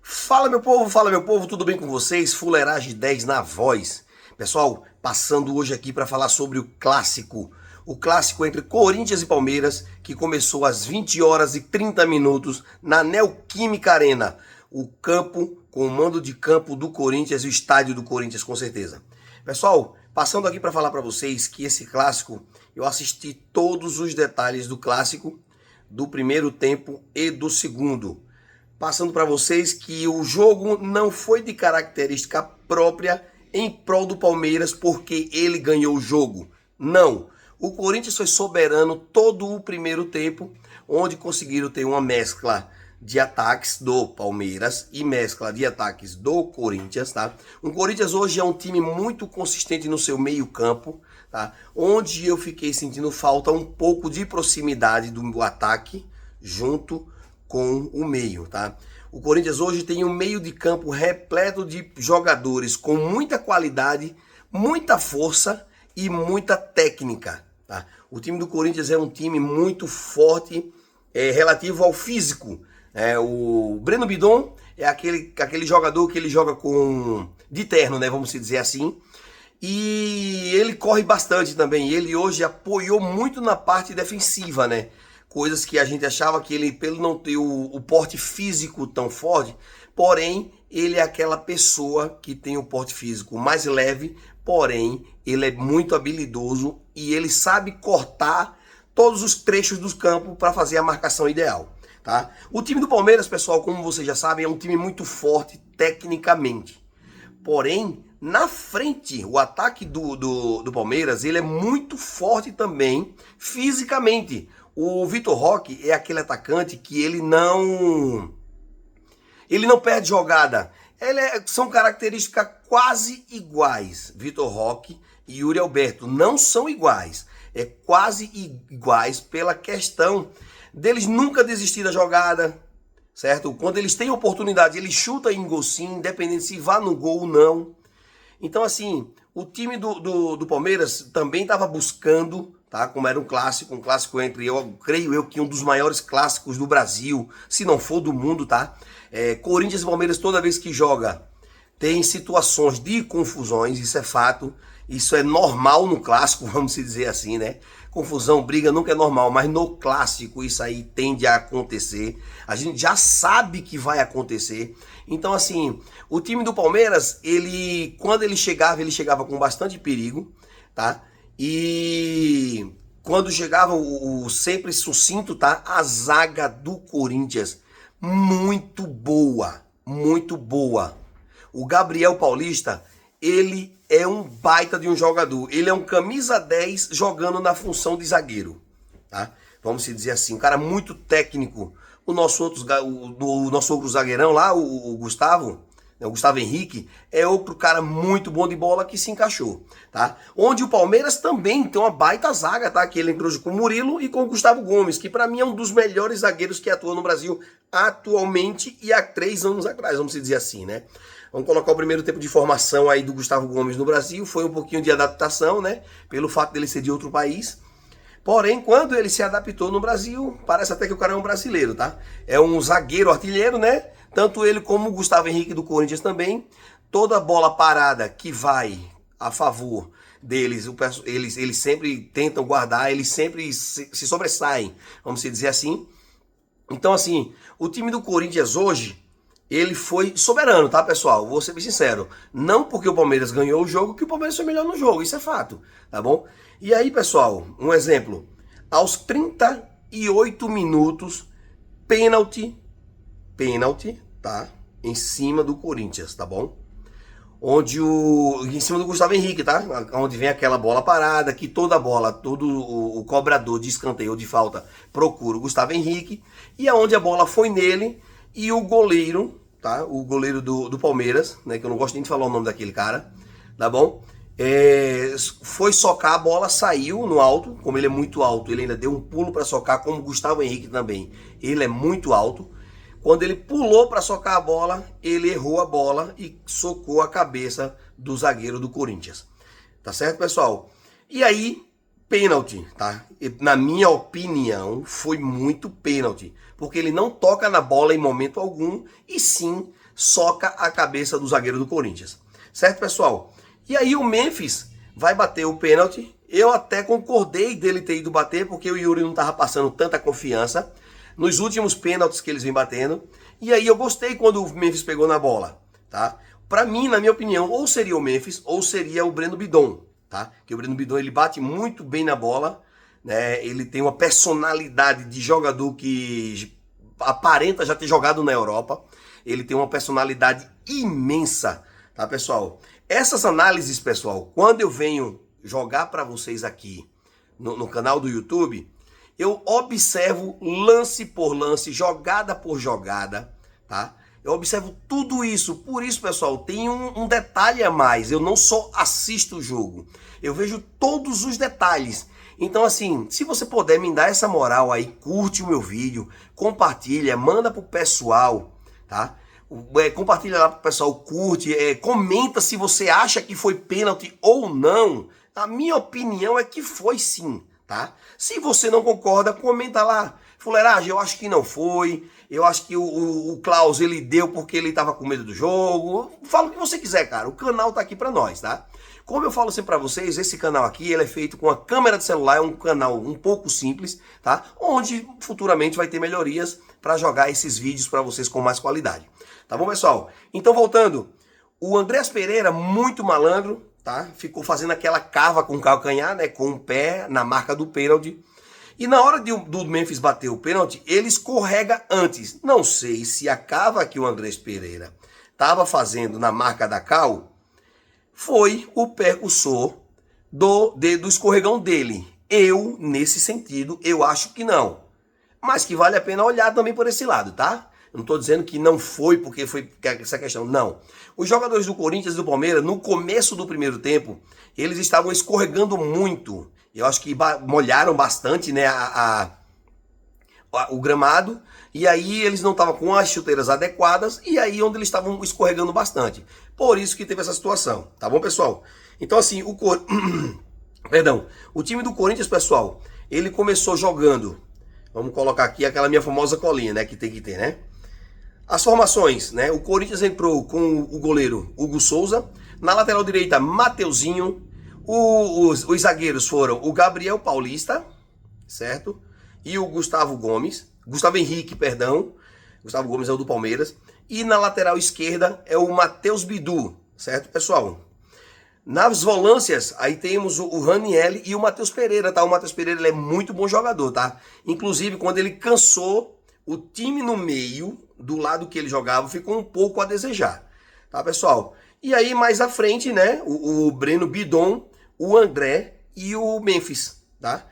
Fala meu povo, tudo bem com vocês? Fuleiragem 10 na voz. Pessoal, passando hoje aqui para falar sobre o clássico entre Corinthians e Palmeiras, que começou às 20 horas e 30 minutos na Neoquímica Arena, o campo com o mando de campo do Corinthians e o estádio do Corinthians com certeza. Pessoal, passando aqui para falar para vocês que esse clássico, eu assisti todos os detalhes do clássico, do primeiro tempo e do segundo. Passando para vocês que o jogo não foi de característica própria em prol do Palmeiras porque ele ganhou o jogo. Não. O Corinthians foi soberano todo o primeiro tempo, onde conseguiram ter uma mescla de ataques do Palmeiras e mescla de ataques do Corinthians, tá? O Corinthians hoje é um time muito consistente no seu meio-campo, tá? Onde eu fiquei sentindo falta um pouco de proximidade do ataque junto com o meio, tá? O Corinthians hoje tem um meio de campo repleto de jogadores com muita qualidade, muita força e muita técnica, tá? O time do Corinthians é um time muito forte relativo ao físico. O Breno Bidon é aquele jogador que ele joga de terno, né? Vamos dizer assim. E ele corre bastante também. Ele hoje apoiou muito na parte defensiva, né? Coisas que a gente achava que ele, pelo não ter o porte físico tão forte, porém, ele é aquela pessoa que tem o porte físico mais leve, porém, ele é muito habilidoso e ele sabe cortar todos os trechos dos campos para fazer a marcação ideal, tá? O time do Palmeiras, pessoal, como vocês já sabem, é um time muito forte tecnicamente. Porém, na frente, o ataque do Palmeiras, ele é muito forte também fisicamente. O Vitor Roque é aquele atacante que ele não perde jogada. São características quase iguais. Vitor Roque e Yuri Alberto não são iguais. É quase iguais pela questão deles nunca desistir da jogada, certo? Quando eles têm oportunidade, eles chutam em gol sim, independente se vá no gol ou não. Então, assim, o time do Palmeiras também estava buscando, tá? Como era um clássico entre, eu creio que um dos maiores clássicos do Brasil, se não for do mundo, tá? Corinthians e Palmeiras, toda vez que joga, tem situações de confusões, isso é fato. Isso é normal no clássico, vamos dizer assim, né? Confusão, briga nunca é normal, mas no clássico isso aí tende a acontecer. A gente já sabe que vai acontecer. Então, assim, o time do Palmeiras, quando ele chegava com bastante perigo, tá? E quando chegava o sempre sucinto, tá? A zaga do Corinthians, muito boa, muito boa. O Gabriel Paulista, ele é um baita de um jogador. Ele é um camisa 10 jogando na função de zagueiro, tá? Vamos dizer assim, um cara muito técnico. O nosso outro zagueirão lá, o Gustavo, né, o Gustavo Henrique, é outro cara muito bom de bola que se encaixou, tá? Onde o Palmeiras também tem uma baita zaga, tá? Que ele entrou com o Murilo e com o Gustavo Gomes, que para mim é um dos melhores zagueiros que atua no Brasil atualmente e há 3 anos atrás, vamos dizer assim, né? Vamos colocar o primeiro tempo de formação aí do Gustavo Gomes no Brasil. Foi um pouquinho de adaptação, né? Pelo fato dele ser de outro país. Porém, quando ele se adaptou no Brasil, parece até que o cara é um brasileiro, tá? É um zagueiro artilheiro, né? Tanto ele como o Gustavo Henrique do Corinthians também. Toda bola parada que vai a favor deles, eles sempre tentam guardar, eles sempre se sobressaem, vamos dizer assim. Então, assim, o time do Corinthians hoje, ele foi soberano, tá, pessoal? Vou ser bem sincero. Não porque o Palmeiras ganhou o jogo que o Palmeiras foi melhor no jogo. Isso é fato, tá bom? E aí, pessoal, um exemplo. Aos 38 minutos, pênalti, tá? Em cima do Corinthians, tá bom? Em cima do Gustavo Henrique, tá? Onde vem aquela bola parada, que todo o cobrador de escanteio ou de falta procura o Gustavo Henrique. E aonde a bola foi nele e o goleiro, tá? O goleiro do Palmeiras, né? Que eu não gosto nem de falar o nome daquele cara, tá bom? Foi socar a bola, saiu no alto, como ele é muito alto, ele ainda deu um pulo para socar, como o Gustavo Henrique também. Ele é muito alto. Quando ele pulou para socar a bola, ele errou a bola e socou a cabeça do zagueiro do Corinthians. Tá certo, pessoal? E aí, pênalti, tá? Na minha opinião, foi muito pênalti, porque ele não toca na bola em momento algum e sim soca a cabeça do zagueiro do Corinthians. Certo, pessoal? E aí o Memphis vai bater o pênalti. Eu até concordei dele ter ido bater, porque o Yuri não estava passando tanta confiança nos últimos pênaltis que eles vêm batendo. E aí eu gostei quando o Memphis pegou na bola, tá? Pra mim, na minha opinião, ou seria o Memphis ou seria o Breno Bidon, tá? Que o Breno Bidon, ele bate muito bem na bola, né? Ele tem uma personalidade de jogador que aparenta já ter jogado na Europa. Ele tem uma personalidade imensa, tá, pessoal? Essas análises, pessoal, quando eu venho jogar para vocês aqui no canal do YouTube, eu observo lance por lance, jogada por jogada, tá? Eu observo tudo isso. Por isso, pessoal, tem um detalhe a mais. Eu não só assisto o jogo, eu vejo todos os detalhes. Então, assim, se você puder me dar essa moral aí, curte o meu vídeo, compartilha, manda pro pessoal, tá? Compartilha lá pro pessoal, curte, comenta se você acha que foi pênalti ou não. A minha opinião é que foi sim, tá? Se você não concorda, comenta lá. Fuleiragem, eu acho que não foi. Eu acho que o Klaus, ele deu porque ele tava com medo do jogo. Fala o que você quiser, cara. O canal tá aqui pra nós, tá? Como eu falo sempre pra vocês, esse canal aqui, ele é feito com a câmera de celular. É um canal um pouco simples, tá? Onde futuramente vai ter melhorias pra jogar esses vídeos pra vocês com mais qualidade. Tá bom, pessoal? Então, voltando. O Andrés Pereira, muito malandro, tá? Ficou fazendo aquela cava com o calcanhar, né? Com o pé na marca do pênalti. E na hora do Memphis bater o pênalti, ele escorrega antes. Não sei se a cava que o Andrés Pereira estava fazendo na marca da cal foi o percussor do escorregão dele. Eu, nesse sentido, eu acho que não. Mas que vale a pena olhar também por esse lado, tá? Eu não estou dizendo que não foi porque foi essa questão, não. Os jogadores do Corinthians e do Palmeiras, no começo do primeiro tempo, eles estavam escorregando muito. Eu acho que molharam bastante, né, o gramado. E aí eles não estavam com as chuteiras adequadas. E aí onde eles estavam escorregando bastante. Por isso que teve essa situação. Tá bom, pessoal? Então assim, o time do Corinthians, pessoal, ele começou jogando. Vamos colocar aqui aquela minha famosa colinha, né, que tem que ter, né? As formações, né? O Corinthians entrou com o goleiro Hugo Souza. Na lateral direita, Mateuzinho. Os zagueiros foram o Gabriel Paulista, certo? E o Gustavo Henrique, perdão. Gustavo Gomes é o do Palmeiras. E na lateral esquerda é o Matheus Bidu, certo, pessoal? Nas volâncias, aí temos o Raniel e o Matheus Pereira, tá? O Matheus Pereira, ele é muito bom jogador, tá? Inclusive, quando ele cansou, o time no meio, do lado que ele jogava, ficou um pouco a desejar, tá, pessoal? E aí, mais à frente, né, o Breno Bidon, o André e o Memphis, tá?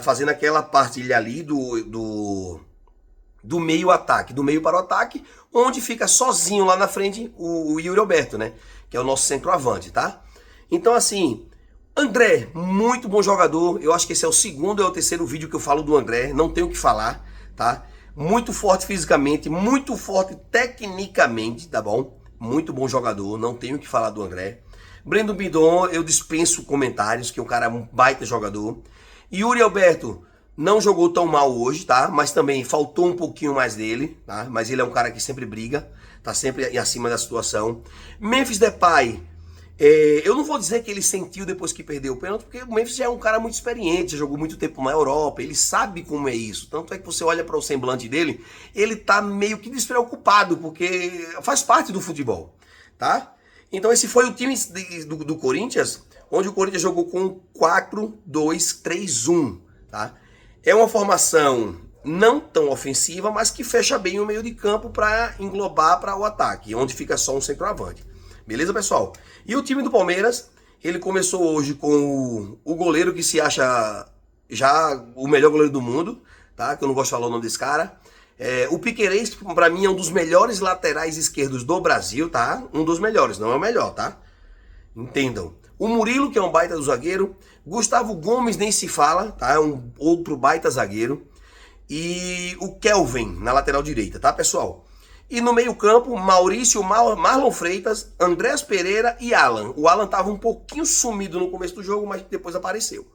Fazendo aquela partilha ali do meio ataque, do meio para o ataque, onde fica sozinho lá na frente o Yuri Alberto, né? Que é o nosso centroavante, tá? Então, assim, André, muito bom jogador. Eu acho que esse é o segundo ou o terceiro vídeo que eu falo do André. Não tenho o que falar, tá? Muito forte fisicamente, muito forte tecnicamente, tá bom? Muito bom jogador, não tenho o que falar do André. Breno Bidon, eu dispenso comentários, que o cara é um baita jogador. Yuri Alberto não jogou tão mal hoje, tá? Mas também faltou um pouquinho mais dele, tá? Mas ele é um cara que sempre briga, tá sempre acima da situação. Memphis Depay, eu não vou dizer que ele sentiu depois que perdeu o pênalti, porque o Memphis já é um cara muito experiente, já jogou muito tempo na Europa, ele sabe como é isso. Tanto é que você olha para o semblante dele, ele tá meio que despreocupado, porque faz parte do futebol, tá? Então esse foi o time do Corinthians, onde o Corinthians jogou com 4-2-3-1, tá? É uma formação não tão ofensiva, mas que fecha bem o meio de campo para englobar para o ataque, onde fica só um centroavante. Beleza, pessoal? E o time do Palmeiras, ele começou hoje com o goleiro que se acha já o melhor goleiro do mundo, tá? Que eu não gosto de falar o nome desse cara. O Piquerez, pra mim, é um dos melhores laterais esquerdos do Brasil, tá? Um dos melhores, não é o melhor, tá? Entendam. O Murilo, que é um baita do zagueiro. Gustavo Gomes nem se fala, tá? É um outro baita zagueiro. E o Kelvin na lateral direita, tá, pessoal? E no meio campo, Maurício, Marlon Freitas, Andrés Pereira e Alan. O Alan tava um pouquinho sumido no começo do jogo, mas depois apareceu.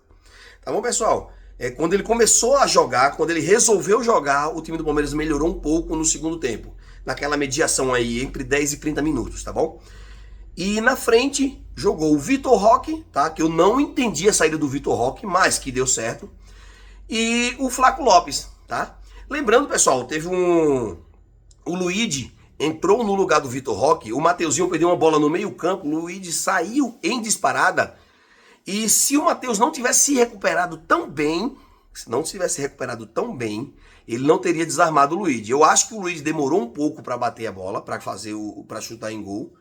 Tá bom, pessoal? Quando ele começou a jogar, quando ele resolveu jogar, o time do Palmeiras melhorou um pouco no segundo tempo. naquela mediação aí entre 10 e 30 minutos, tá bom? E na frente jogou o Vitor Roque, tá? Que eu não entendi a saída do Vitor Roque, mas que deu certo. E o Flaco Lopes, tá? Lembrando, pessoal, teve o Luigi entrou no lugar do Vitor Roque, o Mateuzinho perdeu uma bola no meio-campo, o Luigi saiu em disparada. E se o Matheus não tivesse se recuperado tão bem, ele não teria desarmado o Luigi. Eu acho que o Luigi demorou um pouco para bater a bola, para chutar em gol.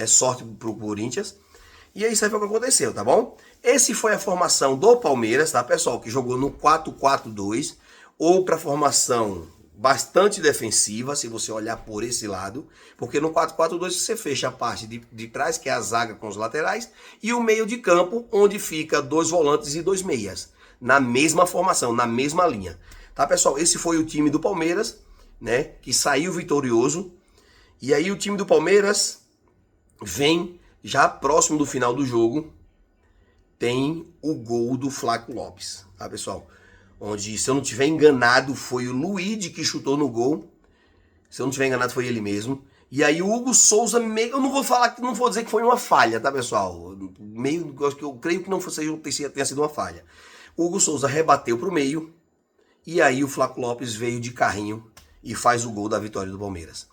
Sorte pro Corinthians. E é isso aí foi o que aconteceu, tá bom? Esse foi a formação do Palmeiras, tá, pessoal? Que jogou no 4-4-2, outra formação bastante defensiva, se você olhar por esse lado, porque no 4-4-2 você fecha a parte de trás, que é a zaga com os laterais, e o meio de campo, onde fica 2 volantes e 2 meias, na mesma formação, na mesma linha. Tá, pessoal? Esse foi o time do Palmeiras, né, que saiu vitorioso. E aí o time do Palmeiras vem já próximo do final do jogo, tem o gol do Flaco Lopes, tá, pessoal? Onde, se eu não tiver enganado, foi o Luigi que chutou no gol. Se eu não tiver enganado, foi ele mesmo. E aí o Hugo Souza, eu não vou dizer que foi uma falha, tá, pessoal? Eu creio que não tenha sido uma falha. O Hugo Souza rebateu pro meio, e aí o Flaco Lopes veio de carrinho e faz o gol da vitória do Palmeiras.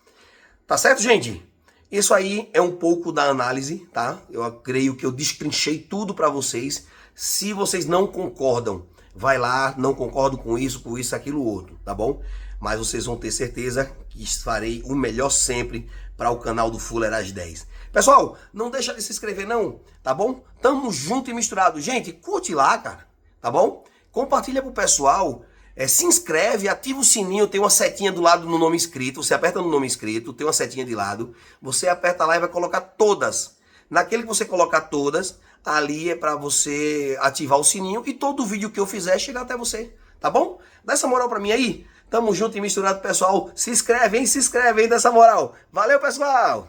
Tá certo, gente? Isso aí é um pouco da análise, tá? Eu creio que eu destrinchei tudo para vocês. Se vocês não concordam, vai lá, não concordo com isso, aquilo, outro, tá bom? Mas vocês vão ter certeza que farei o melhor sempre para o canal do Fuleiragem 10. Pessoal, não deixa de se inscrever não, tá bom? Tamo junto e misturado. Gente, curte lá, cara, tá bom? Compartilha pro pessoal. Se inscreve, ativa o sininho, tem uma setinha do lado no nome inscrito, você aperta no nome inscrito, tem uma setinha de lado, você aperta lá e vai colocar todas. Naquele que você colocar todas, ali é para você ativar o sininho e todo vídeo que eu fizer chegar até você, tá bom? Dá essa moral pra mim aí, tamo junto e misturado, pessoal. Se inscreve, hein, dessa moral. Valeu, pessoal!